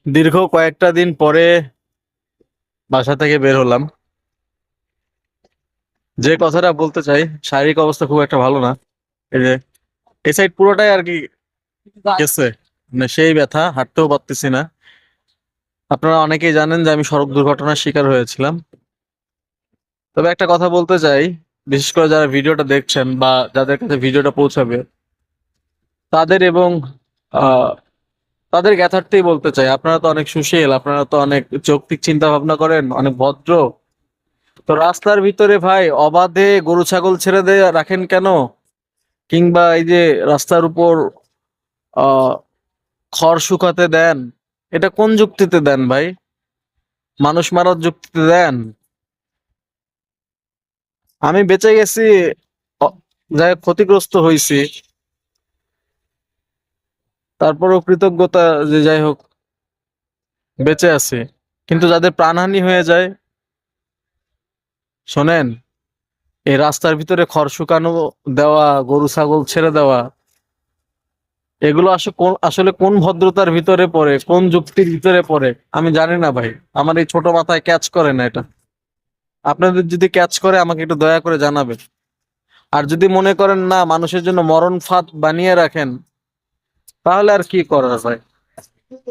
দীর্ঘ কয়েকটা দিন পরে বাসা থেকে বের হলাম। যে কথাটা বলতে চাই, শারীরিক অবস্থা খুব একটা ভালো না। এই যে এই সাইড পুরোটাই আর কি গেছে, মানে সেই ব্যথা, হাঁটতেও পারতেছি না। আপনারা অনেকেই জানেন যে আমি সড়ক দুর্ঘটনার শিকার হয়েছিলাম। তবে একটা কথা বলতে চাই, বিশেষ করে যারা ভিডিওটা দেখছেন বা যাদের কাছে ভিডিওটা পৌঁছাবে, তাদের এবং আহ তাদের জ্ঞাতার্থেই বলতে চাই, আপনারা তো অনেক সুশীল, আপনারা তো অনেক যৌক্তিক চিন্তা ভাবনা করেন, অনেক ভদ্র। তো রাস্তার ভিতরে ভাই অবাধে গরু ছাগল ছেড়ে দিয়ে রাখেন কেন? কিংবা এই যে রাস্তার উপর আহ খড় শুকাতে দেন, এটা কোন যুক্তিতে দেন ভাই? মানুষ মারার যুক্তিতে দেন? আমি বেঁচে গেছি, অ- যাই হোক ক্ষতিগ্রস্ত হয়েছি, তারপরেও কৃতজ্ঞতা যে যাই হোক বেঁচে আছি। কিন্তু যাদের প্রাণহানি হয়ে যায়, শোনেন, এই রাস্তার ভিতরে খড় শুকানো দেওয়া, গরু ছাগল ছেড়ে দেওয়া, এগুলো আসলে কোন ভদ্রতার ভিতরে পড়ে, কোন যুক্তির ভিতরে পড়ে আমি জানি না ভাই। আমার এই ছোট মাথায় ক্যাচ করে না এটা। আপনাদের যদি ক্যাচ করে আমাকে একটু দয়া করে জানাবেন। আর যদি মনে করেন না মানুষের জন্য মরণ ফাঁদ বানিয়ে রাখেন, তাহলে আর কি করা যায়?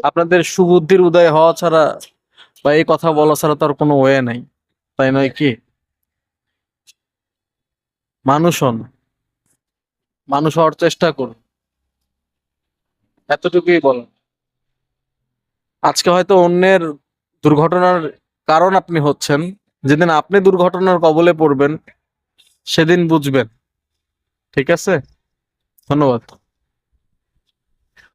আপনাদের সুবুদ্ধির উদয় হওয়া ছাড়া বা এই কথা বলা ছাড়া তো আর কোনো ওয়ে নাই, তাই নয় কি? মানুষ হন, মানুষ হওয়ার চেষ্টা করুন, এতটুকুই বল। আজকে হয়তো অন্যের দুর্ঘটনার কারণ আপনি হচ্ছেন, যেদিন আপনি দুর্ঘটনার কবলে পড়বেন সেদিন বুঝবেন। ঠিক আছে, ধন্যবাদ।